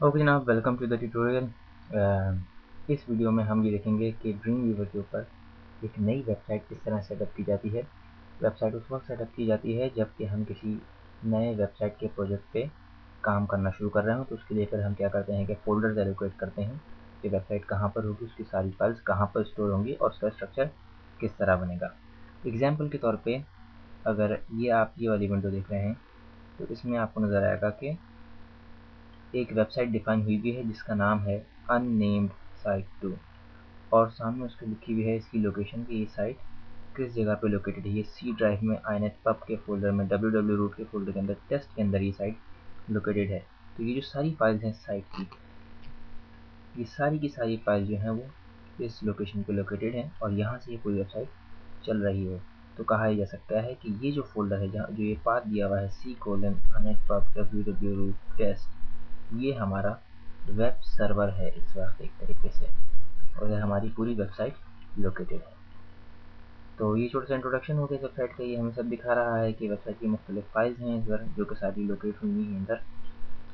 Okay जनाब, welcome to the tutorial. इस video में हम ये देखेंगे कि ड्रीम वीवर के ऊपर एक नई वेबसाइट किस तरह सेटअप की जाती है। वेबसाइट उस वक्त सेटअप की जाती है जबकि हम किसी नए वेबसाइट के प्रोजेक्ट पे काम करना शुरू कर रहे हो। तो उसके लिए फिर हम क्या करते हैं कि फोल्डर्स एलोकेट करते हैं कि वेबसाइट कहाँ पर होगी, उसकी सारी फाइल्स कहाँ पर स्टोर होंगी और उसका स्ट्रक्चर किस तरह बनेगा। एग्जाम्पल के तौर पर अगर आप ये वाली विंडो देख रहे हैं तो इसमें आपको नज़र आएगा कि एक वेबसाइट डिफाइन हुई भी है जिसका नाम है अननेम्ड साइट 2 और सामने उसके लिखी हुई है इसकी लोकेशन कि ये साइट किस जगह पे लोकेटेड है। ये सी ड्राइव में inetpub के फोल्डर में www रूट के फोल्डर के अंदर टेस्ट के अंदर ये साइट लोकेटेड है। तो ये जो सारी फाइल्स हैं साइट की, ये सारी की सारी फाइल जो हैं वो इस लोकेशन पे लोकेटेड हैं और यहाँ से ये पूरी वेबसाइट चल रही है। तो कहा जा सकता है कि ये जो फोल्डर है जहाँ जो ये पाथ दिया हुआ है c::inetpub www रूट टेस्ट, ये हमारा वेब सर्वर है इस वक्त एक तरीके से, और ये हमारी पूरी वेबसाइट लोकेटेड है। तो ये छोटा सा इंट्रोडक्शन हो गया वेबसाइट का। ये हमें सब दिखा रहा है कि वेबसाइट की मुख्तलिफ फाइल्स हैं इस बार जो कि सारी लोकेट हुई हैं अंदर।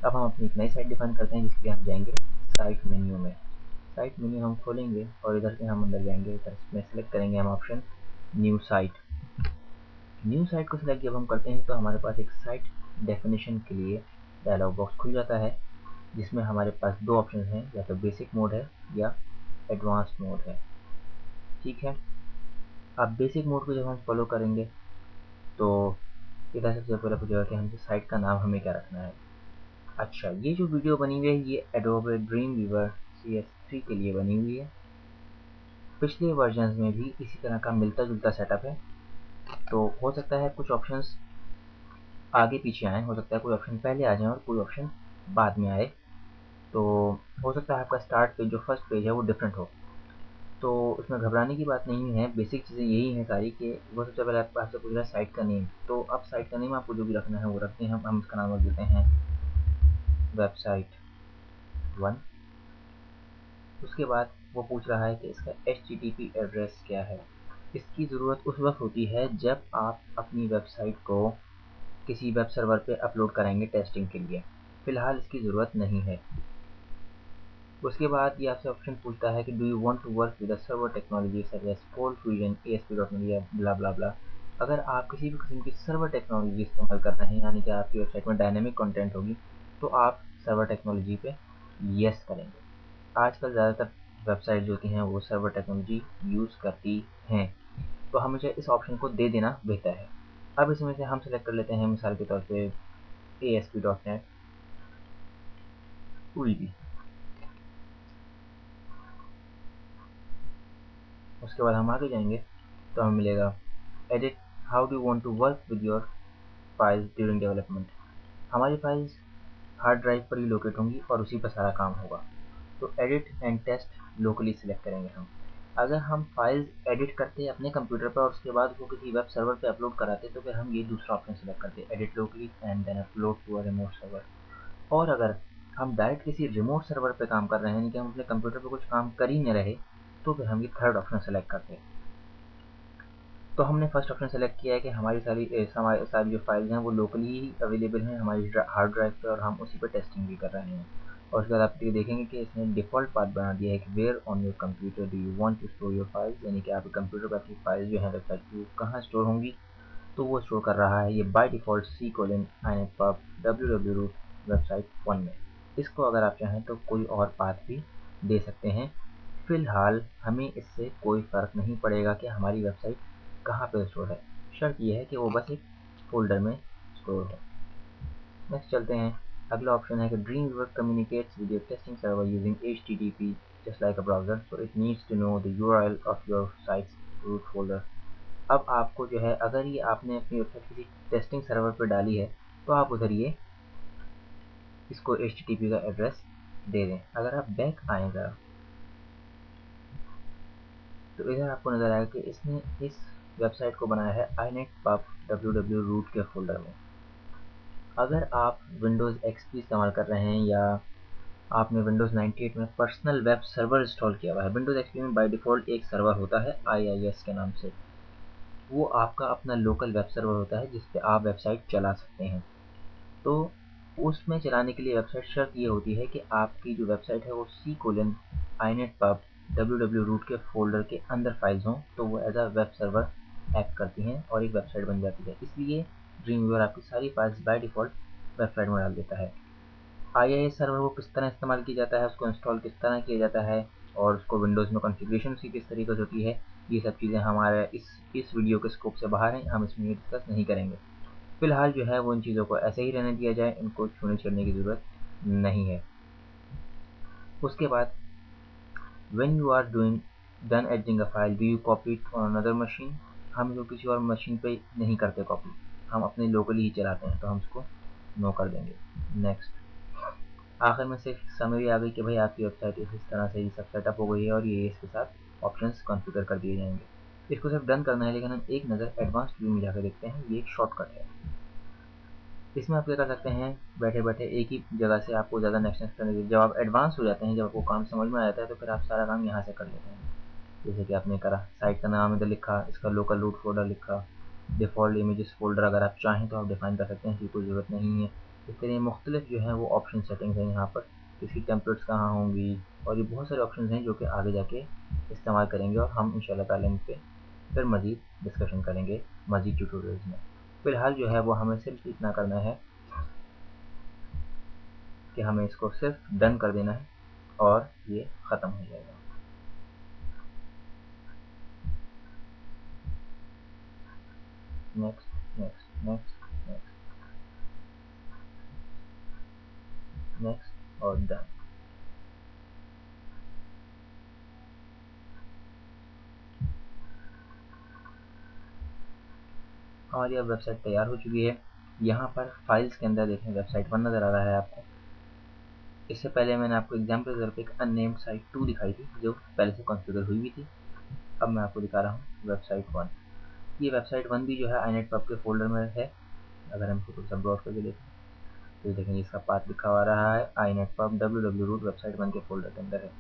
अब हम अपनी एक नई साइट डिफाइन करते हैं जिसके लिए हम जाएंगे साइट मेन्यू में। साइट मेन्यू हम खोलेंगे और इधर से हम अंदर जाएंगे, इधर में सेलेक्ट करेंगे हम option new site. New site को सिलेक्ट जब हम करते हैं तो हमारे पास एक साइट डेफिनेशन के लिए डायलॉग बॉक्स खुल जाता है जिसमें हमारे पास दो ऑप्शन हैं, या तो बेसिक मोड है या एडवांस्ड मोड है। ठीक है, अब बेसिक मोड को जब हम फॉलो करेंगे तो इधर सबसे पहले पूछेगा कि हमसे साइट का नाम हमें क्या रखना है। अच्छा, ये जो वीडियो बनी हुई है ये एडोबे ड्रीम वीवर CS3 के लिए बनी हुई है। पिछले वर्जन में भी इसी तरह का मिलता जुलता सेटअप है। तो हो सकता है कुछ ऑप्शंस आगे पीछे आए, हो सकता है कोई ऑप्शन पहले आ जाए और कोई ऑप्शन बाद में आए। तो हो सकता है आपका स्टार्ट पेज जो फर्स्ट पेज है वो डिफरेंट हो, तो उसमें घबराने की बात नहीं है। बेसिक चीज़ें यही हैं सारी कि वो सबसे पहले आपसे पूछ रहा है साइट का नेम। तो अब साइट का नेम आपको जो भी रखना है वो रखते हैं। हम इसका नाम रख देते हैं वेबसाइट 1। उसके बाद वो पूछ रहा है कि इसका HTTP एड्रेस क्या है। इसकी ज़रूरत उस वक्त होती है जब आप अपनी वेबसाइट को किसी वेब सर्वर पे अपलोड कराएंगे टेस्टिंग के लिए। फ़िलहाल इसकी ज़रूरत नहीं है। उसके बाद ये आपसे ऑप्शन पूछता है कि do you want to work with a server technology such as cold fusion ASP.NET या ब्ला ब्ला ब्ला। अगर आप किसी भी किस्म की सर्वर टेक्नोलॉजी इस्तेमाल कर रहे हैं, यानी कि आपकी वेबसाइट में डायनेमिक कंटेंट होगी, तो आप सर्वर टेक्नोलॉजी पे यस करेंगे। आजकल ज़्यादातर वेबसाइट जो होती हैं वो सर्वर टेक्नोलॉजी यूज़ करती हैं, तो हमेशा इस ऑप्शन को दे देना बेहतर है। अब इसमें से हम सेलेक्ट कर लेते हैं मिसाल के तौर पे ASP.NET VB। उसके बाद हम आगे जाएंगे तो हमें मिलेगा edit how do want to work with your files during development. हमारी फाइल्स हार्ड ड्राइव पर ही लोकेट होंगी और उसी पर सारा काम होगा। तो edit and test locally select करेंगे हम। अगर हम फाइल्स एडिट करते हैं अपने कंप्यूटर पर और उसके बाद वो किसी वेब सर्वर पे अपलोड कराते तो फिर हम ये दूसरा ऑप्शन सिलेक्ट करते हैं, edit locally and then upload to a remote server. और अगर हम डायरेक्ट किसी रिमोट सर्वर पे काम कर रहे हैं, यानी कि हम अपने कंप्यूटर पर कुछ काम कर ही नहीं रहे, तो फिर हम ये थर्ड ऑप्शन सेलेक्ट करते हैं। तो हमने फर्स्ट ऑप्शन सेलेक्ट किया है कि हमारी सारी जो फाइल्स हैं वो लोकली ही अवेलेबल हैं हमारी हार्ड ड्राइव पे और हम उसी पर टेस्टिंग भी कर रहे हैं। और उसके बाद आप ये देखेंगे कि इसने डिफ़ॉल्ट पाथ बना दिया है कि where on your computer do you want to store your files, यानी कि आपके कंप्यूटर पर आपकी फाइल्स जो है वेबसाइट की कहाँ स्टोर होंगी। तो वो स्टोर कर रहा है ये by default c::inetpub www root website 1 में। इसको अगर आप चाहें तो कोई और पाथ भी दे सकते हैं। फ़िलहाल हमें इससे कोई फ़र्क नहीं पड़ेगा कि हमारी वेबसाइट कहाँ पे स्टोर है, शर्त यह है कि वो बस एक फोल्डर में स्टोर हो। नेक्स्ट चलते हैं। अगला ऑप्शन है कि Dreamweaver communicates with your testing server using HTTP just like a browser, so it needs to know the URL of your site's root folder. अब आपको जो है अगर ये आपने अपनी वेबसाइट किसी टेस्टिंग सर्वर पर डाली है तो आप उधर ये इसको HTTP का एड्रेस दे दें। अगर आप बैक आएँ ज़रा तो इधर आपको नज़र आएगा कि इसने इस वेबसाइट को बनाया है inetpub www रूट के फोल्डर में। अगर आप विंडोज़ XP इस्तेमाल कर रहे हैं या आपने विंडोज़ 98 में पर्सनल वेब सर्वर इंस्टॉल किया हुआ है, विंडोज़ XP में बाय डिफ़ॉल्ट एक सर्वर होता है IIS के नाम से। वो आपका अपना लोकल वेब सर्वर होता है जिस पे आप वेबसाइट चला सकते हैं। तो उसमें चलाने के लिए वेबसाइट शर्त ये होती है कि आपकी जो वेबसाइट है वो c:/inetpub www रूट के फोल्डर के अंदर फाइल्स हों, तो वो as a web server act करती हैं और एक वेबसाइट बन जाती है। इसलिए ड्रीमवीवर आपकी सारी फाइल्स बाय डिफ़ॉल्ट वेबसाइट में डाल देता है। IIS सर्वर को किस तरह इस्तेमाल किया जाता है, उसको इंस्टॉल किस तरह किया जाता है और उसको विंडोज़ में कॉन्फ़िगरेशन उसकी किस तरीके से होती है, ये सब चीज़ें हमारे इस वीडियो के स्कोप से बाहर हैं, हम इसमें डिस्कस नहीं करेंगे। फिलहाल जो है वो इन चीज़ों को ऐसे ही रहने दिया जाए, इनको छूने छेड़ने की ज़रूरत नहीं है। उसके बाद when you are done editing a file, do you copy it on another machine? हम जो किसी और मशीन पे नहीं करते कॉपी, हम अपने लोकली ही चलाते हैं, तो हम इसको नो कर देंगे। नेक्स्ट, आखिर में सिर्फ समरी आ गई कि भाई आपकी वेबसाइट इस तरह से ये सब सेटअप हो गई है और ये इसके साथ ऑप्शंस कॉन्फ़िगर कर दिए जाएंगे। इसको सिर्फ डन करना है, लेकिन हम एक नज़र एडवांस्ड व्यू में जाकर देखते हैं। ये एक शॉर्टकट है। इसमें आप क्या कर सकते हैं, बैठे बैठे एक ही जगह से आपको ज़्यादा नेक्स्ट करने की, जब आप एडवांस हो जाते हैं, जब आपको काम समझ में आ जाता है, तो फिर आप सारा काम यहाँ से कर लेते हैं। जैसे कि आपने करा, साइट का नाम इधर लिखा, इसका लोकल रूट फोल्डर लिखा, डिफ़ॉल्ट इमेजेस फोल्डर अगर आप चाहें तो आप डिफाइन कर सकते हैं, इसकी कोई ज़रूरत नहीं है। इस तरह मुख्तलिफ जो है वो ऑप्शन सेटिंग्स हैं यहाँ पर, इसकी टेम्पलेट्स कहाँ होंगी, और ये बहुत सारे ऑप्शन हैं जो कि आगे जाके इस्तेमाल करेंगे और हम इंशाल्लाह ताला इन पे फिर मज़ीद डिस्कशन करेंगे मज़ीद ट्यूटोरियल्स में। फ़िलहाल जो है वो हमें सिर्फ इतना करना है कि हमें इसको सिर्फ डन कर देना है और ये ख़त्म हो जाएगा। Next next next next next और डन। हमारी अब वेबसाइट तैयार हो चुकी है। यहाँ पर फाइल्स के अंदर देखें वेबसाइट 1 नज़र आ रहा है आपको। इससे पहले मैंने आपको एग्जाम्पल के तौर पे एक अननेम्ड साइट 2 दिखाई थी जो पहले से कॉन्फ़िगर हुई भी थी। अब मैं आपको दिखा रहा हूँ वेबसाइट 1। ये वेबसाइट 1 भी जो है inetpub के फोल्डर में है। अगर हम इसको सब ब्राउज करके देखें तो देखेंगे इसका पाथ लिखा हुआ रहा है inetpub www रूट वेबसाइट 1 के फोल्डर के अंदर है।